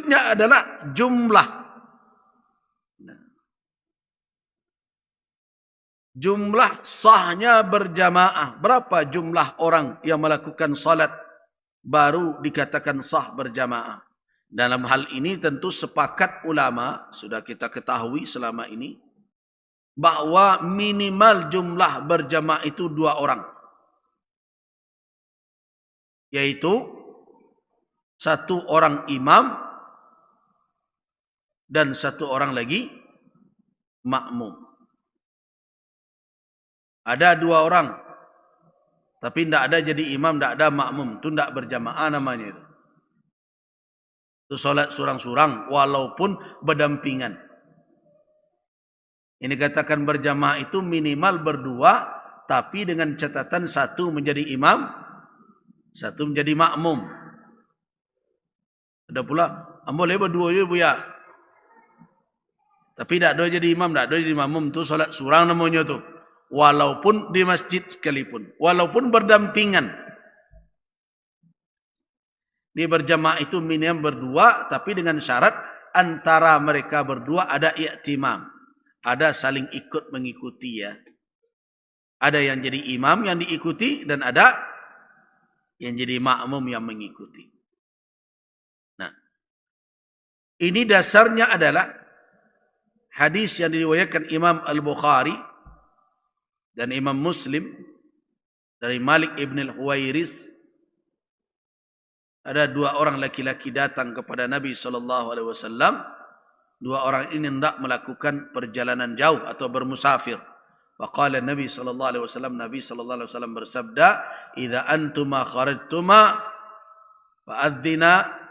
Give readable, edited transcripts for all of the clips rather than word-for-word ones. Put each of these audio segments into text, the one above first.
berikutnya adalah jumlah. Jumlah sahnya berjamaah. Berapa jumlah orang yang melakukan salat baru dikatakan sah berjamaah? Dalam hal ini tentu sepakat ulama, sudah kita ketahui selama ini, bahwa minimal jumlah berjamaah itu 2 orang. Yaitu 1 orang imam dan 1 orang lagi makmum. Ada 2 orang, tapi tidak ada jadi imam, tidak ada makmum. Itu tidak berjamaah namanya itu. Itu solat surang-surang walaupun berdampingan. Ini katakan berjamaah itu minimal berdua, tapi dengan catatan 1 menjadi imam, 1 menjadi makmum. Ada pula, boleh berdua je buya. Tapi tidak ada jadi imam, tidak ada jadi makmum. Itu solat surang namanya tu. Walaupun di masjid sekalipun, walaupun berdampingan. Di berjamaah itu minimum berdua, tapi dengan syarat antara mereka berdua ada i'timam, ada saling ikut mengikuti ya. Ada yang jadi imam yang diikuti dan ada yang jadi makmum yang mengikuti. Nah, ini dasarnya adalah hadis yang diriwayatkan Imam Al-Bukhari dan Imam Muslim dari Malik ibn al-Huwairis. Ada 2 orang laki-laki datang kepada Nabi SAW. 2 orang ini hendak melakukan perjalanan jauh atau bermusafir. Faqala Nabi SAW, Nabi SAW bersabda, "Idza antuma kharajtuma fa'adzina,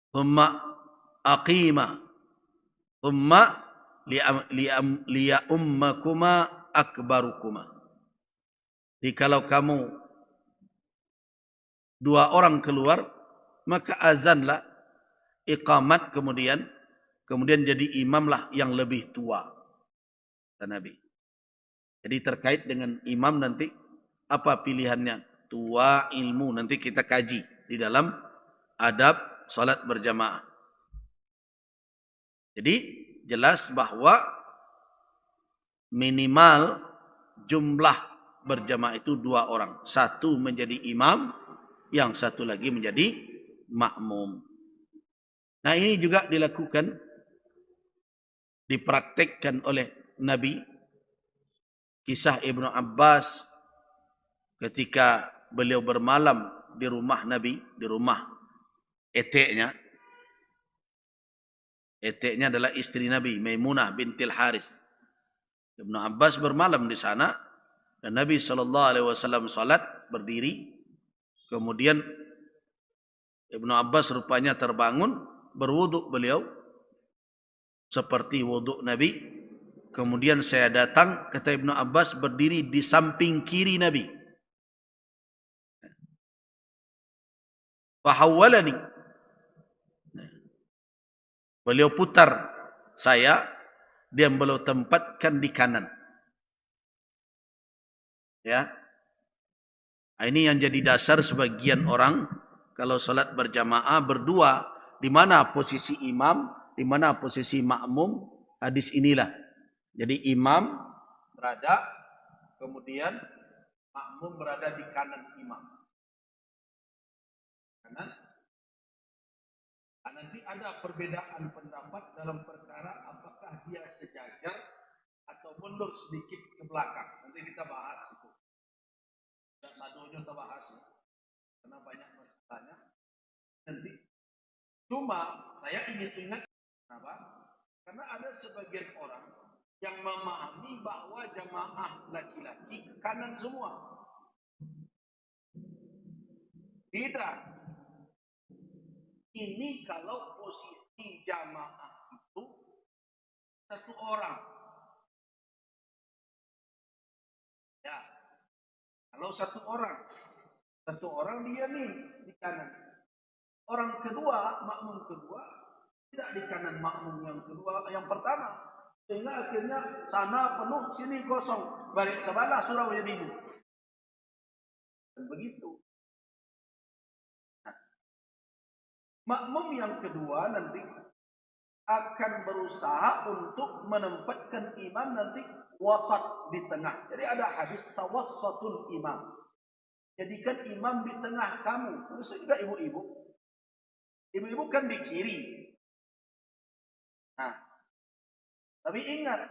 thumma aqima, thumma liya'ummakuma akbarukuma." Jadi kalau kamu 2 orang keluar, maka azanlah, iqamat, kemudian jadi imamlah yang lebih tua, kata Nabi. Jadi terkait dengan imam nanti, apa pilihannya? Tua, ilmu, nanti kita kaji di dalam adab salat berjamaah. Jadi jelas bahwa minimal jumlah berjamaah itu 2 orang. 1 menjadi imam, yang 1 lagi menjadi makmum. Nah, ini juga dilakukan, dipraktekkan oleh Nabi. Kisah Ibnu Abbas ketika beliau bermalam di rumah Nabi, di rumah eteknya. Eteknya adalah istri Nabi, Maimunah bintil Haris. Ibnu Abbas bermalam di sana dan Nabi SAW salat berdiri. Kemudian Ibnu Abbas rupanya terbangun, berwuduk beliau seperti wuduk Nabi. Kemudian saya datang, kata Ibnu Abbas, berdiri di samping kiri Nabi. Fahawwalani, beliau putar saya, dia beliau tempatkan di kanan. Ya. Ini yang jadi dasar sebagian orang kalau salat berjamaah berdua, di mana posisi imam, di mana posisi makmum, hadis inilah. Jadi imam berada, kemudian makmum berada di kanan imam. Kanan. Nanti ada perbedaan pendapat dalam perkara apakah dia sejajar atau mundur sedikit ke belakang. Nanti kita bahas itu. Dan sadonya kita bahas ya. Karena banyak masalahnya. Nanti. Cuma saya ingin ingat kenapa? Karena ada sebagian orang yang memahami bahwa jamaah laki-laki ke kanan semua. Tidak. Ini kalau posisi jamaah itu 1 orang. Ya. Kalau 1 orang dia nih di kanan. Orang kedua, makmum kedua, tidak di kanan makmum yang kedua, yang pertama. Sehingga akhirnya sana penuh, sini kosong. Balik sebelah surau jadi. Dan begitu. Nah, Makmum yang kedua nanti akan berusaha untuk menempatkan imam nanti wasat di tengah. Jadi ada hadis tawassatul imam. Jadikan imam di tengah kamu. Maksud juga ibu-ibu. Ibu-ibu kan di kiri. Nah, tapi ingat,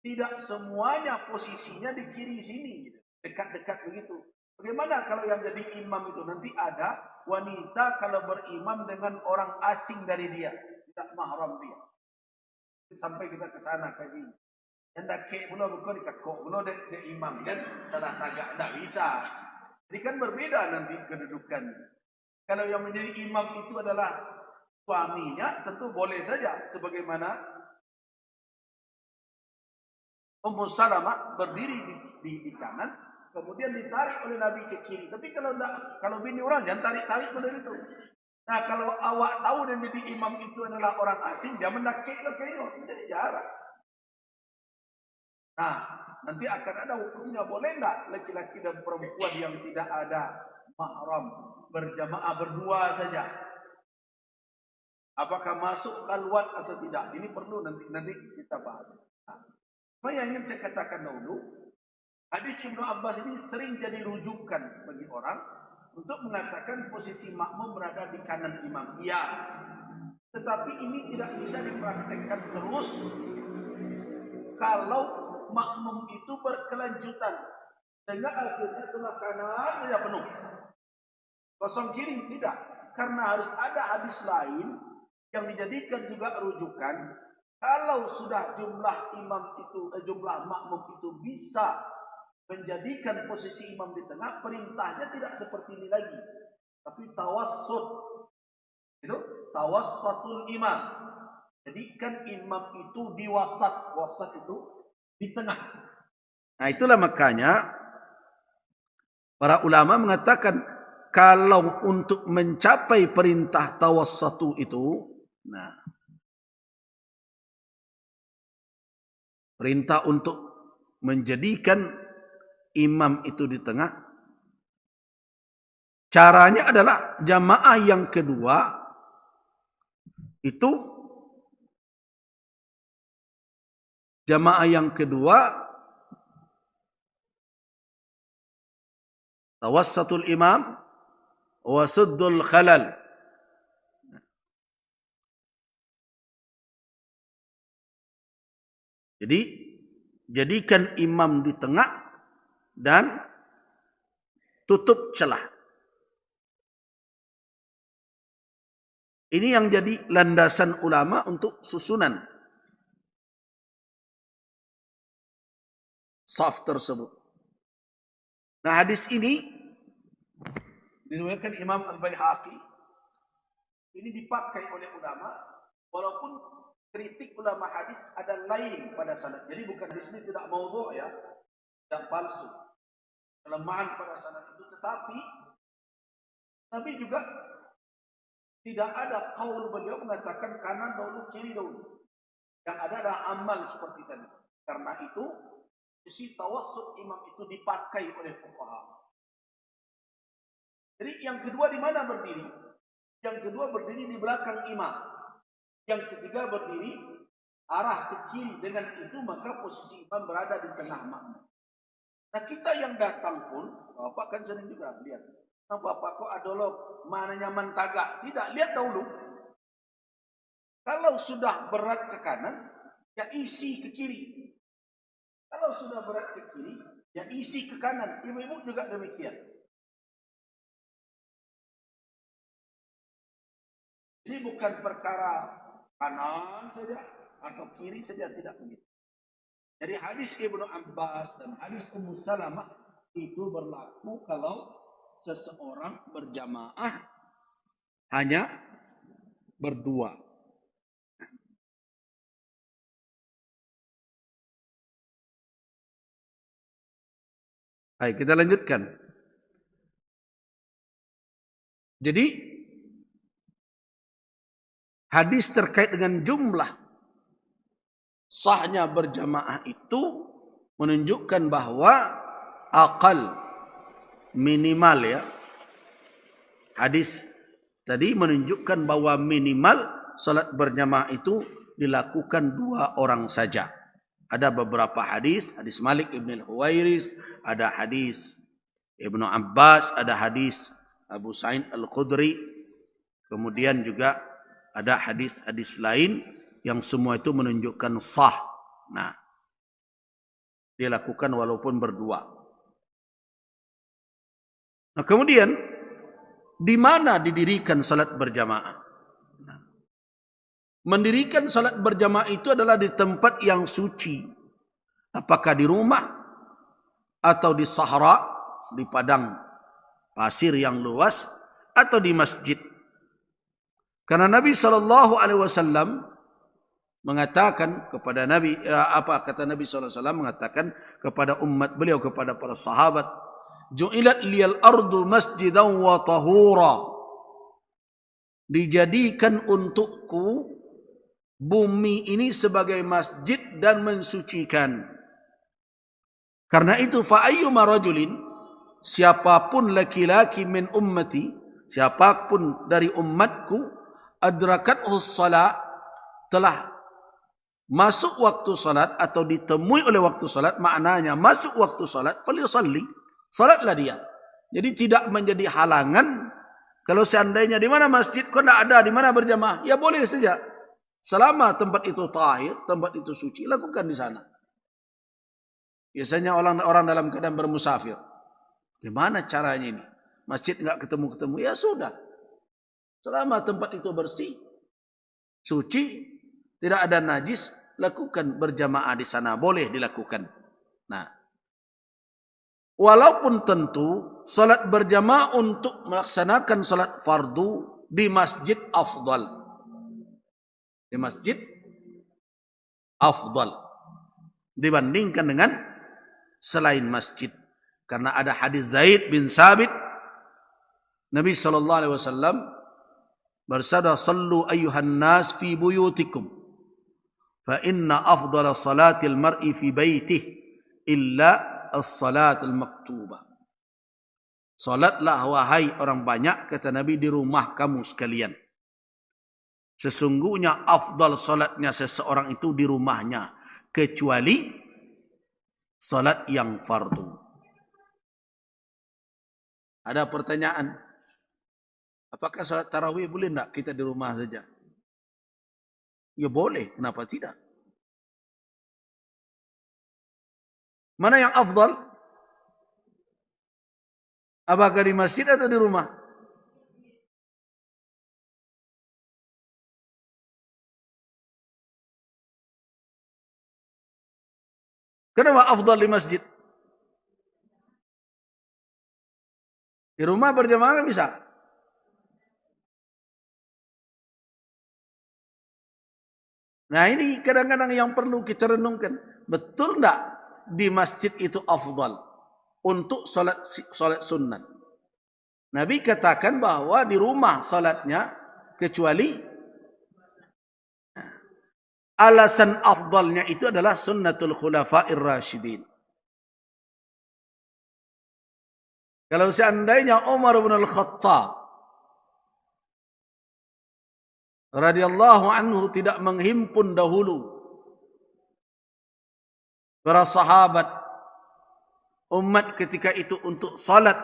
tidak semuanya posisinya di kiri sini, dekat-dekat begitu. Bagaimana kalau yang jadi imam itu nanti ada wanita kalau berimam dengan orang asing dari dia, tidak mahram dia. Sampai kita ke sana kaji. Yang dak belum bukan dikakok, belum dek seimam kan salah tagak tidak bisa. Jadi kan berbeda nanti kedudukan. Kalau yang menjadi imam itu adalah suaminya, tentu boleh saja sebagaimana Ummu Salamah berdiri di kanan, kemudian ditarik oleh Nabi ke kiri. Tapi kalau bini orang jangan tarik benar itu. Nah, kalau awak tahu dan jadi imam itu adalah orang asing, dia mendakik kayaknya, jadi jarak. Nah, nanti akan ada hukumnya, boleh enggak laki-laki dan perempuan yang tidak ada mahram berjamaah berdua saja? Apakah masuk khalwat atau tidak? Ini perlu nanti kita bahas. Nah, yang ingin saya katakan dahulu, hadis Ibnu Abbas ini sering jadi rujukan bagi orang untuk mengatakan posisi makmum berada di kanan imam. Iya, tetapi ini tidak bisa dipraktekkan terus kalau makmum itu berkelanjutan sehingga akhirnya sebelah kanan saja penuh, kosong kiri tidak, karena harus ada hadis lain yang dijadikan juga rujukan. Kalau sudah jumlah makmum itu bisa menjadikan posisi imam di tengah, perintahnya tidak seperti ini lagi, tapi tawassut. Itu tawassatul imam. Jadikan imam itu di wasat. Wasat itu di tengah. Nah, itulah makanya para ulama mengatakan kalau untuk mencapai perintah tawassatu itu, nah, perintah untuk menjadikan imam itu di tengah, caranya adalah jamaah yang kedua itu tawassatul imam wa suddul khalal. Jadi jadikan imam di tengah dan tutup celah. Ini yang jadi landasan ulama untuk susunan saf tersebut. Nah, hadis ini diriwayatkan Imam Al-Baihaqi. Ini dipakai oleh ulama, walaupun kritik ulama hadis ada lain pada sanad. Jadi bukan hadis ini tidak maudhu' ya, tidak palsu. Kelemahan pada sanad itu, tetapi Nabi juga tidak ada qaul beliau mengatakan kanan dahulu kiri dahulu. Yang ada adalah amal seperti tadi. Karena itu sisi tawassut imam itu dipakai oleh fuqaha. Jadi yang kedua di mana berdiri? Yang kedua berdiri di belakang imam. Yang ketiga berdiri arah ke kiri. Dengan itu maka posisi imam berada di tengah makmum. Nah, kita yang datang pun, Bapak kan sering juga lihat. Nah, Bapak kok adolog, mananya mentagak? Tidak, lihat dahulu. Kalau sudah berat ke kanan, ya isi ke kiri. Kalau sudah berat ke kiri, ya isi ke kanan. Ibu-ibu juga demikian. Ini bukan perkara kanan saja atau kiri saja, tidak begitu. Jadi hadis Ibnu Abbas dan hadis Ummu Salamah itu berlaku kalau seseorang berjamaah hanya berdua. Baik, kita lanjutkan. Jadi hadis terkait dengan jumlah sahnya berjamaah itu menunjukkan bahwa akal minimal ya, hadis tadi menunjukkan bahwa minimal salat berjamaah itu dilakukan 2 orang saja. Ada beberapa hadis, hadis Malik ibn al-Huwairis, ada hadis Ibnu Abbas, ada hadis Abu Sa'id al-Khudri, kemudian juga ada hadis-hadis lain yang semua itu menunjukkan sah. Nah, dilakukan walaupun berdua. Nah, kemudian di mana didirikan salat berjamaah? Nah, mendirikan salat berjamaah itu adalah di tempat yang suci. Apakah di rumah atau di sahara, di padang pasir yang luas, atau di masjid. Karena Nabi SAW mengatakan kepada Nabi, kata Nabi SAW mengatakan kepada umat beliau, kepada para sahabat, ju'ilat liyal ardu masjidan wa tahura. Dijadikan untukku bumi ini sebagai masjid dan mensucikan. Karena itu fa ayyuma rajulin, siapapun laki-laki min ummati, siapapun dari umatku, adrakathu shalah, telah masuk waktu salat atau ditemui oleh waktu salat, maknanya masuk waktu salat, falyusalli, salatlah dia. Jadi tidak menjadi halangan. Kalau seandainya di mana masjid kok tidak ada, di mana berjamaah, ya boleh saja. Selama tempat itu tahir, tempat itu suci, lakukan di sana. Biasanya orang dalam keadaan bermusafir, gimana caranya ini? Masjid enggak ketemu-ketemu, ya sudah. Selama tempat itu bersih, suci, tidak ada najis, lakukan berjamaah di sana, boleh dilakukan. Nah, walaupun tentu salat berjamaah untuk melaksanakan salat fardu di masjid afdal. Di masjid afdal dibandingkan dengan selain masjid. Karena ada hadis Zaid bin Sabit, Nabi SAW bersabda, sallu ayyuhan nas fi buyutikum, fa inna afdala salatil mar'i fi baitih illa as-salatul maktubah. Salatlah wahai orang banyak, kata Nabi, di rumah kamu sekalian. Sesungguhnya afdal salatnya seseorang itu di rumahnya, kecuali salat yang fardu. Ada pertanyaan, apakah salat tarawih boleh tidak kita di rumah saja? Ya boleh, kenapa tidak? Mana yang afdal? Apakah di masjid atau di rumah? Kenapa afdal di masjid? Di rumah berjamaah bisa. Nah, ini kadang-kadang yang perlu kita renungkan. Betul enggak di masjid itu afdal untuk salat sunat? Nabi katakan bahwa di rumah salatnya, kecuali alasan afdalnya itu adalah sunnatul khulafa'ir rasyidin. Kalau seandainya Umar bin Al-Khattab radhiyallahu anhu tidak menghimpun dahulu para sahabat umat ketika itu untuk salat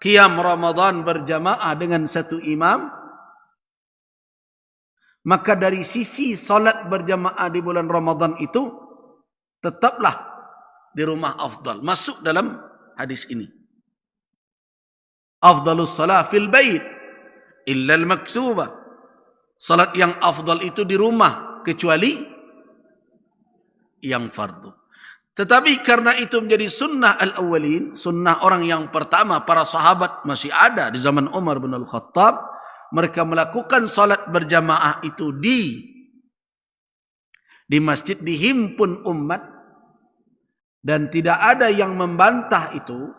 qiyam Ramadan berjamaah dengan satu imam, maka dari sisi salat berjamaah di bulan Ramadan itu tetaplah di rumah afdal. Masuk dalam hadis ini. Afdalus salah fil bait illa al-maktubah. Salat yang afdal itu di rumah kecuali yang fardu. Tetapi karena itu menjadi sunnah al-awwalin, sunnah orang yang pertama, para sahabat masih ada di zaman Umar bin Al-Khattab, mereka melakukan salat berjamaah itu di masjid, dihimpun umat, dan tidak ada yang membantah itu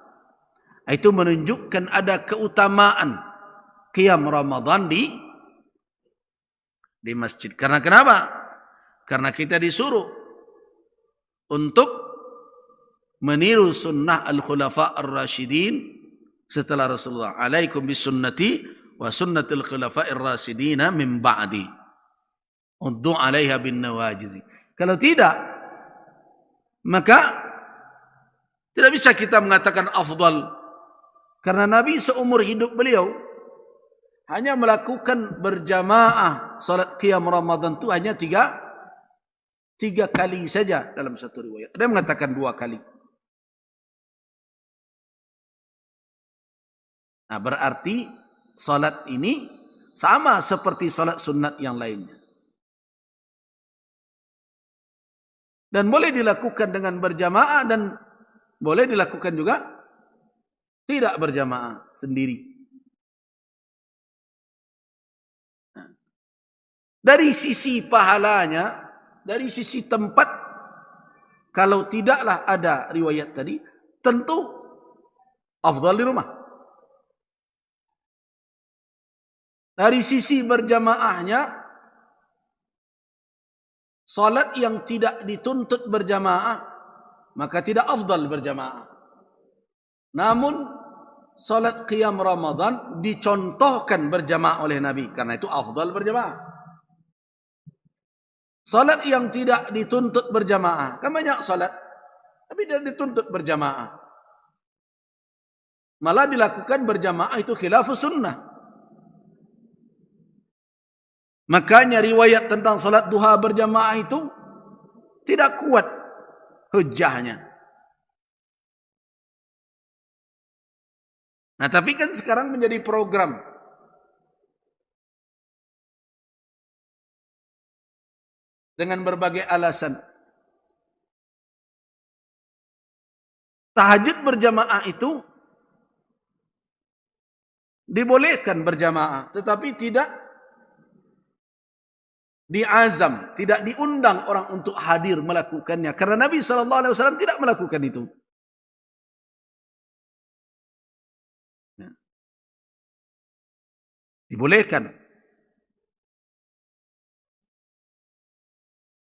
menunjukkan ada keutamaan qiyam Ramadan di masjid. Karena kenapa? Karena kita disuruh untuk meniru sunnah al-khulafa ar-rasyidin setelah Rasulullah. Alaikum bisunnati wa sunnatil khulafa'ir rasyidina min ba'di. Uddu 'alaiha bin nawajiz. Kalau tidak, maka tidak bisa kita mengatakan afdal. Karena Nabi seumur hidup beliau hanya melakukan berjamaah salat qiyam Ramadan itu hanya tiga kali saja dalam satu riwayat. Ada yang mengatakan 2 kali. Nah, berarti salat ini sama seperti salat sunat yang lainnya. Dan boleh dilakukan dengan berjamaah dan boleh dilakukan juga tidak berjamaah sendiri. Nah, dari sisi pahalanya, dari sisi tempat, kalau tidaklah ada riwayat tadi, tentu afdal di rumah. Dari sisi berjamaahnya, salat yang tidak dituntut berjamaah, maka tidak afdal berjamaah. Namun, salat qiyam Ramadan dicontohkan berjamaah oleh Nabi. Karena itu afdal berjamaah. Salat yang tidak dituntut berjamaah. Kan banyak salat, tapi tidak dituntut berjamaah. Malah dilakukan berjamaah itu khilafus sunnah. Makanya riwayat tentang salat duha berjamaah itu tidak kuat hujahnya. Nah, tapi kan sekarang menjadi program. Dengan berbagai alasan. Tahajud berjamaah itu dibolehkan berjamaah, tetapi tidak diazam, tidak diundang orang untuk hadir melakukannya. Karena Nabi SAW tidak melakukan itu. Dibolehkan.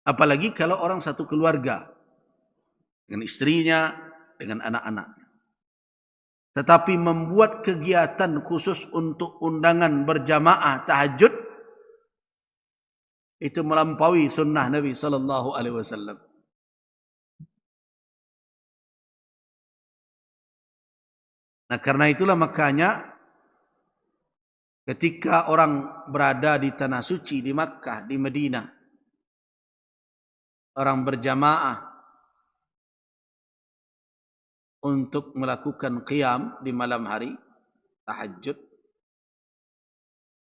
Apalagi kalau orang satu keluarga. Dengan istrinya, dengan anak-anaknya. Tetapi membuat kegiatan khusus untuk undangan berjamaah tahajud, itu melampaui sunnah Nabi SAW. Nah, karena itulah makanya ketika orang berada di tanah suci, di Makkah, di Madinah, orang berjamaah untuk melakukan qiyam di malam hari, tahajud,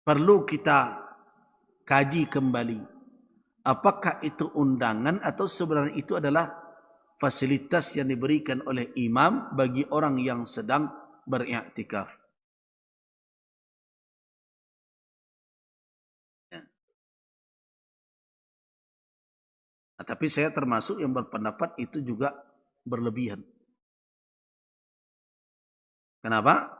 perlu kita kaji kembali. Apakah itu undangan atau sebenarnya itu adalah fasilitas yang diberikan oleh imam bagi orang yang sedang beriktikaf. Nah, tapi saya termasuk yang berpendapat itu juga berlebihan. Kenapa?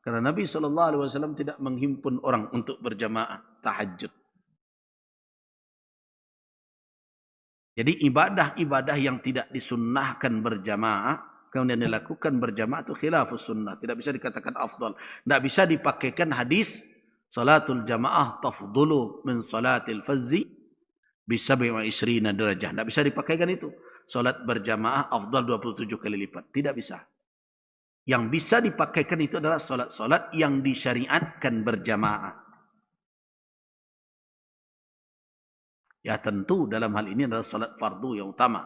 Karena Nabi SAW tidak menghimpun orang untuk berjamaah tahajud. Jadi ibadah-ibadah yang tidak disunnahkan berjamaah, kemudian dilakukan berjamaah itu khilafus sunnah. Tidak bisa dikatakan afdal. Tidak bisa dipakaikan hadis salatul jamaah tafdulu min salatil fazzi bisab'i wa isrina derajah. Tidak bisa dipakaikan itu. Salat berjamaah afdal 27 kali lipat. Tidak bisa. Yang bisa dipakaikan itu adalah salat-salat yang disyariatkan berjamaah. Ya tentu dalam hal ini adalah salat fardu yang utama.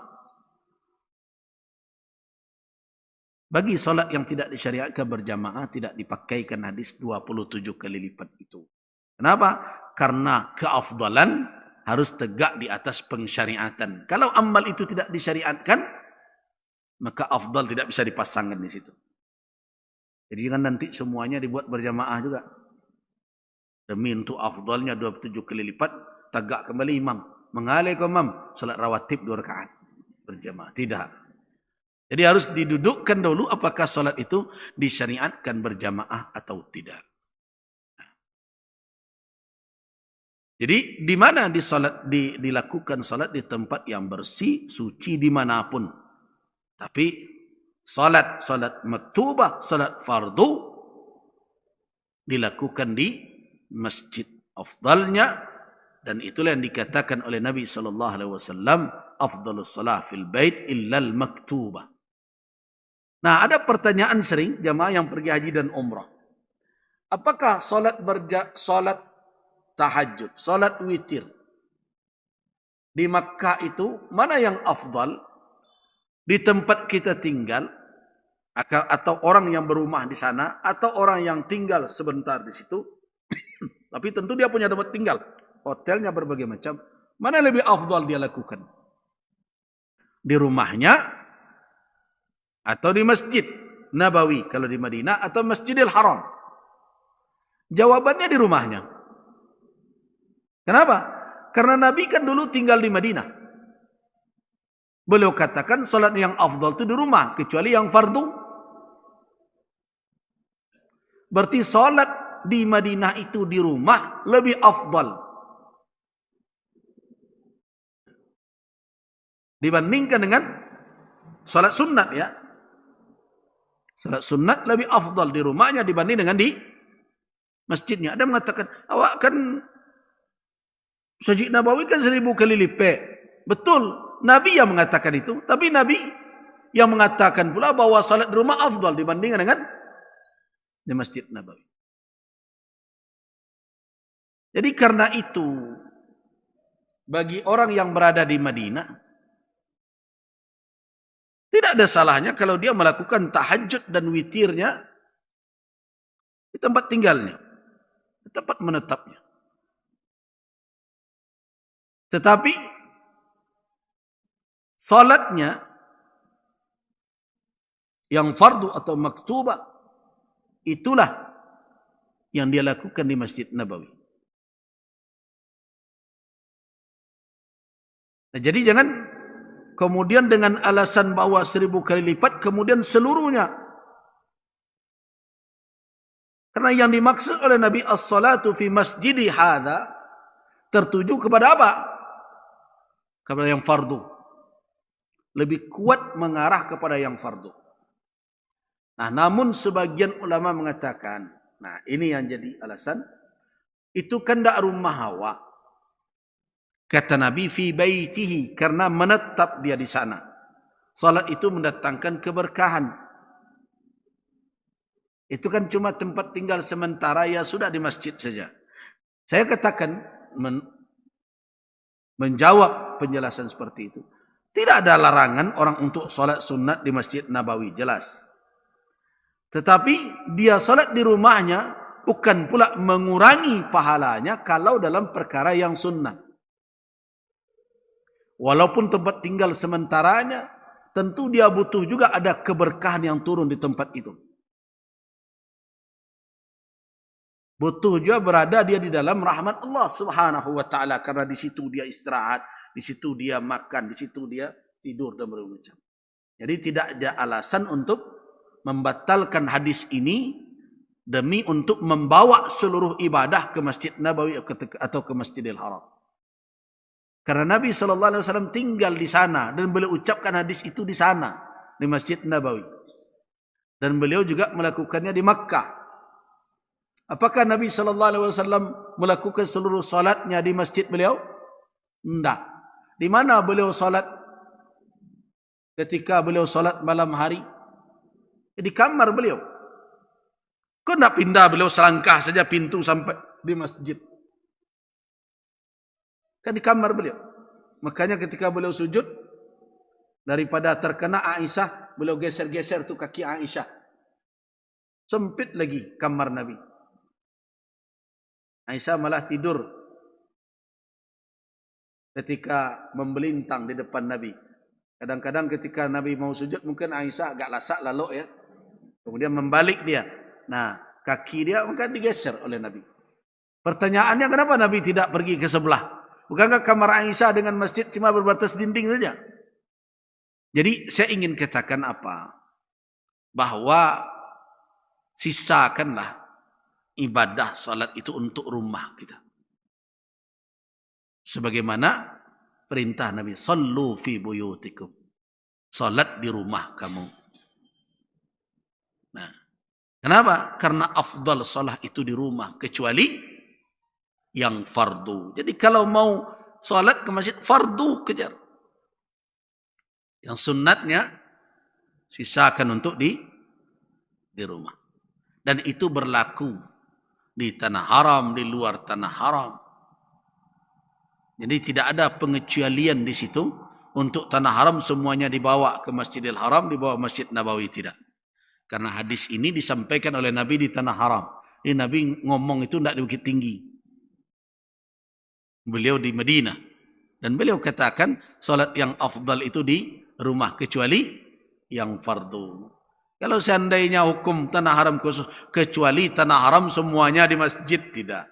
Bagi salat yang tidak disyariatkan berjamaah tidak dipakaikan hadis 27 kali lipat itu. Kenapa? Karena keafdalan harus tegak di atas pensyariatan. Kalau amal itu tidak disyariatkan, maka afdal tidak bisa dipasangkan di situ. Jadi jangan nanti semuanya dibuat berjamaah juga. Demi untuk afdalnya 27 kali lipat, tegak kembali imam. Mengalih ke imam, salat rawatib 2 rakaat berjamaah. Tidak. Jadi harus didudukkan dulu apakah salat itu disyariatkan berjamaah atau tidak. Jadi di mana dilakukan salat di tempat yang bersih, suci dimanapun. Tapi salat maktubah, salat fardu dilakukan di masjid afdalnya, dan itulah yang dikatakan oleh Nabi sallallahu alaihi wasallam, afdhalus shalah fil bait illal maktubah. Nah, ada pertanyaan sering jamaah yang pergi haji dan umrah. Apakah salat tahajud, salat witir di Makkah itu mana yang afdal? Di tempat kita tinggal atau orang yang berumah di sana atau orang yang tinggal sebentar di situ? Tapi tentu dia punya tempat tinggal. Hotelnya berbagai macam. Mana lebih afdal dia lakukan? Di rumahnya atau di Masjid Nabawi kalau di Madinah, atau Masjidil Haram? Jawabannya di rumahnya. Kenapa? Karena Nabi kan dulu tinggal di Madinah. Beliau katakan salat yang afdal itu di rumah, kecuali yang fardu. Berarti salat di Madinah itu di rumah lebih afdal dibandingkan dengan salat sunat, ya. Salat sunat lebih afdal di rumahnya dibanding dengan di masjidnya. Ada mengatakan, awak kan Masjid Nabawi kan 1000 kali lipat. Betul, Nabi yang mengatakan itu. Tapi Nabi yang mengatakan pula bahwa salat di rumah afdal dibandingkan dengan di Masjid Nabawi. Jadi karena itu, bagi orang yang berada di Madinah, tidak ada salahnya kalau dia melakukan tahajud dan witirnya di tempat tinggalnya, di tempat menetapnya. Tetapi salatnya yang fardu atau maktubah, itulah yang dia lakukan di Masjid Nabawi. Nah, jadi jangan kemudian dengan alasan bahwa 1000 kali lipat, kemudian seluruhnya. Karena yang dimaksud oleh Nabi as-salatu fi masjidi hadha tertuju kepada apa? Kepada yang fardu. Lebih kuat mengarah kepada yang fardu. Nah, namun sebagian ulama mengatakan, nah ini yang jadi alasan, itu kan tak rumah awak. Kata Nabi, fi baitihi, karena menetap dia di sana. Salat itu mendatangkan keberkahan. Itu kan cuma tempat tinggal sementara, ya sudah di masjid saja. Saya katakan, menjawab penjelasan seperti itu. Tidak ada larangan orang untuk salat sunat di Masjid Nabawi, jelas. Tetapi dia salat di rumahnya bukan pula mengurangi pahalanya kalau dalam perkara yang sunnah. Walaupun tempat tinggal sementaranya, tentu dia butuh juga ada keberkahan yang turun di tempat itu. Butuh juga berada dia di dalam rahmat Allah Subhanahu wa taala, karena di situ dia istirahat, di situ dia makan, di situ dia tidur dan berbagai macam. Jadi tidak ada alasan untuk membatalkan hadis ini demi untuk membawa seluruh ibadah ke Masjid Nabawi atau ke Masjidil Haram. Karena Nabi SAW tinggal di sana dan beliau ucapkan hadis itu di sana, di Masjid Nabawi. Dan beliau juga melakukannya di Makkah. Apakah Nabi SAW melakukan seluruh salatnya di masjid beliau? Tidak. Di mana beliau salat ketika beliau salat malam hari? Di kamar beliau. Kok tidak pindah beliau selangkah saja pintu sampai di masjid? Kan di kamar beliau. Makanya ketika beliau sujud, daripada terkena Aisyah, beliau geser-geser tu kaki Aisyah. Sempit lagi kamar Nabi. Aisyah malah tidur ketika membelintang di depan Nabi. Kadang-kadang ketika Nabi mau sujud, mungkin Aisyah agak lasak lalu ya. Kemudian membalik dia. Nah, kaki dia mungkin digeser oleh Nabi. Pertanyaannya, kenapa Nabi tidak pergi ke sebelah? Bukankah kamar Aisyah dengan masjid cuma berbatas dinding saja? Jadi saya ingin katakan apa? Bahwa sisakanlah ibadah salat itu untuk rumah kita. Sebagaimana perintah Nabi, sallu fi buyutikum. Salat di rumah kamu. Nah, kenapa? Karena afdal salat itu di rumah, kecuali yang fardu. Jadi kalau mau salat ke masjid fardu kejar. Yang sunnatnya sisakan untuk di rumah. Dan itu berlaku di tanah haram, di luar tanah haram. Jadi tidak ada pengecualian di situ. Untuk tanah haram semuanya dibawa ke Masjidil Haram, dibawa Masjid Nabawi, tidak. Karena hadis ini disampaikan oleh Nabi di tanah haram. Ini Nabi ngomong itu tidak di Bukit Tinggi. Beliau di Madinah. Dan beliau katakan salat yang afdal itu di rumah kecuali yang fardu. Kalau seandainya hukum tanah haram khusus kecuali tanah haram semuanya di masjid, tidak.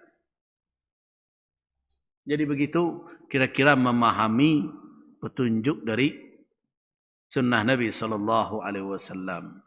Jadi begitu kira-kira memahami petunjuk dari sunnah Nabi sallallahu alaihi wasallam.